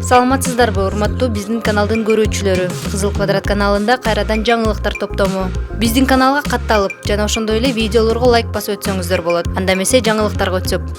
Саламатсыздарбы, урматтуу биздин каналдын көрүүчүлөрү. Кызыл Квадрат каналында кайрадан жаңылыктар топтому. Биздин каналга катталып жана ошондой эле видеолорго лайк басып өтсөңүздөр болот. Анда эмесе жаңылыктарга өтсөк.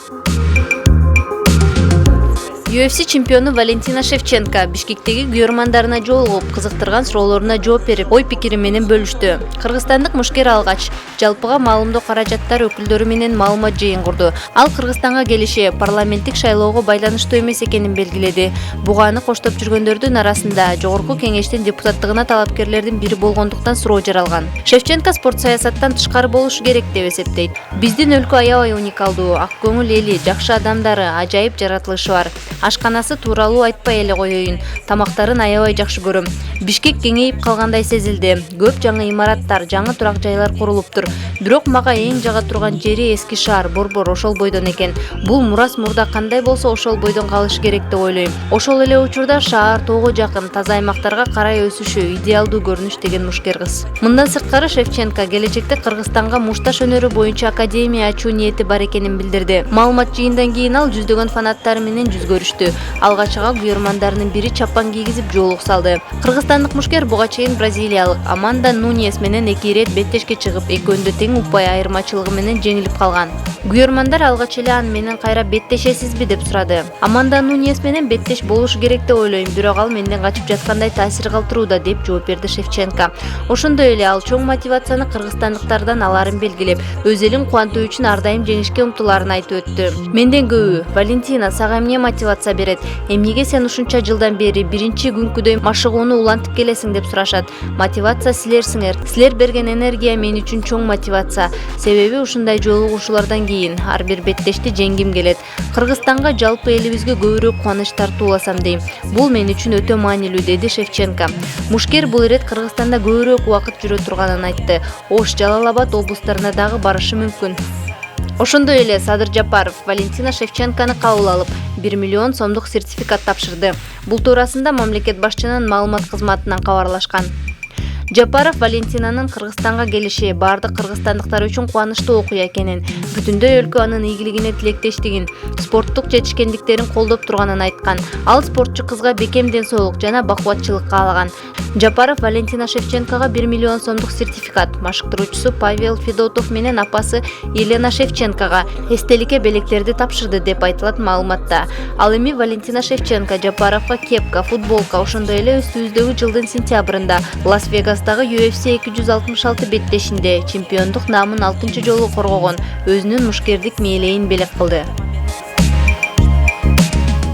UFC чемпиону Валентина Шевченко Бишкектеги күйөрмандарына жолугуп, кызыктырган суроолоруна жооп берип, ой пикири менен бөлүштү. Кыргызстандык мушкер алгач жалпыга маалымдоо каражаттар өкүлдөрү менен маалымат жыйын курду. Ал Кыргызстанга келиши парламенттик шайлоого байланыштуу эмес экенин белгиледи. Буга аны коштоп жүргөндөрдүн арасында Жогорку Кеңештин депутаттыгына талапкерлердин бири болгондуктан суроо жаралган. Шевченко спорт саясаттан тышкары болушу керек деп эсептейт. Биздин өлкө аябай уникалдуу, ак көңүл эли, жакшы адамдары, ажайып жаратылышы бар. Ашканасы тууралуу айтпай эле коеюн. Тамактарын аябай жакшы көрөм. Бишкек кеңейип калгандай сезилди. Көп жаңы имараттар, жаңы турак жайлар курулуптур. Бирок мага эң жага турган жери эски шаар, Борбор ошол бойдон экен. Бул мурас мурда кандай болсо ошол бойдон калышы керек деп ойлойм. Ошол эле учурда шаар тоого жакын, таза аймактарга карай өсүшү идеалдуу көрүнүш деген мушкер кыз. Мындан сырткары Шевченко келечекте Кыргызстанга мушташ өнөрү боюнча академия ачуу ниети бар экенин билдирди. Маалымат жыйындан кийин ал жүздөгөн фанаттары менен жүз көрүштү. Алгачага күйөрмандарынын бири чапан кийгизип жоолук салды. Кыргызстандык мушкер буга чейин бразилиялык Аманда Нуньес менен 2 ирет беттешке чыгып, экөөндө тең упай айырмачылыгы менен жеңилип калган. Күйөрмандар алгач эле аны менен кайра беттешесизби деп сурады. Аманда Нуньес менен беттеш болушу керек деп ойлойм, бирок ал менден качып жаткандай таасир калтырууда деп жооп берди Шевченко. Ошондой эле ал чоң мотивацияны кыргызстандыктардан аларын белгилеп, өз элин кубантуу үчүн ар дайым жеңишке умтулаарын айтып өттү. Менден көбү Валентина сага эмне мотивация берет? Эмнеге сен ушунча жылдан бери биринчи күнкүдөй машыгууну улантып келесиң деп сурашат. Мотивация силерсиңер. Силер берген энергия мен үчүн чоң мотивация. Себеби ушундай жолугушуулардан кийин ар бир беттешти жеңгим келет. Кыргызстанга жалпы элибизге көбүрөөк кубаныч тартууласам дейм. Бул мен үчүн өтө маанилүү, деди Шевченко. Мушкер бул ирет Кыргызстанда көбүрөөк убакыт жүрө турганын айтты. Ош, Жалал-Абад облустарына дагы барышы мүмкүн. Ошондой эле Садыр Жапаров Валентина Шевченконы кабыл алып, 1 миллион сомдук сертификат тапшырды. Бул туурасында мамлекет башчынын маалымат кызматынан кабарлашкан. Жапаров Валентинанын Кыргызстанга келиши бардык кыргызстандыктар үчүн кубанычтуу окуя экенин, бүтүндөй өлкө анын ийгилигине тилектештигин, спорттук жетишкендиктерин колдоп турганын айткан. Ал спортчу кызга бекем ден соолук жана бакубатчылык каалаган. Жапаров Валентина Шевченкога 1 миллион сомдук сертификат, машыктыруучусу Павел Федотов менен апасы Елена Шевченкога эстеликке белектерди тапшырды деп айтылат маалыматта. Ал эми Валентина Шевченко Жапаровго кепка, футболка, ошондой эле үстүбүздөгү жылдын сентябрында Лас-Вегастагы UFC 266 беттешинде чемпиондук наамын 6-чы жолу коргогон, өзүнүн мушкердик мээлейин белек кылды.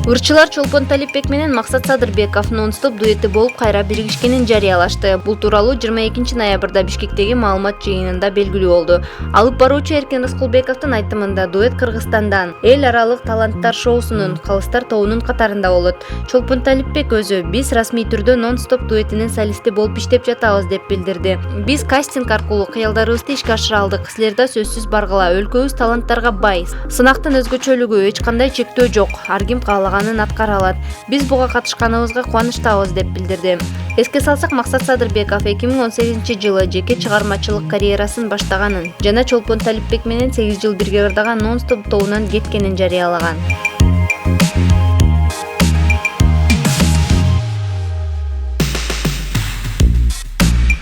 Ырчылар Чолпон Талипбек менен Максат Садырбеков нон-стоп дуэти болуп кайра биригишкенин жарыялашты. Бул тууралуу 22 ноябрда Бишкектеги маалымат жыйынында белгилүү болду. Алып баруучу Эркин Рыскулбековдун айтымында дуэт Кыргызстандан эл аралык таланттар шоусунун калыстар тобунун катарында болот. Чолпон Талипбек өзү биз расмий түрдө нон-стоп дуэтинин солисти болуп иштеп жатабыз деп билдирди. Биз кастинг аркылуу кыялдарыбызды ишке ашыра алдык. Силер да сөзсүз баргыла, өлкөбүз таланттарга бай. Сынактын өзгөчөлүгү, эч кандай чектөө жок. Ар ким каалаганын аткара алат. Биз буга катышканыбызга кубанычтабыз деп билдирди. Эске салсак, Максат Садырбеков 2018-жылы жеке чыгармачылык карьерасын баштаганын жана Чолпон Талипбек менен 8 жыл бирге ырдаган нон-стоп тобунан кеткенин жарыялаган.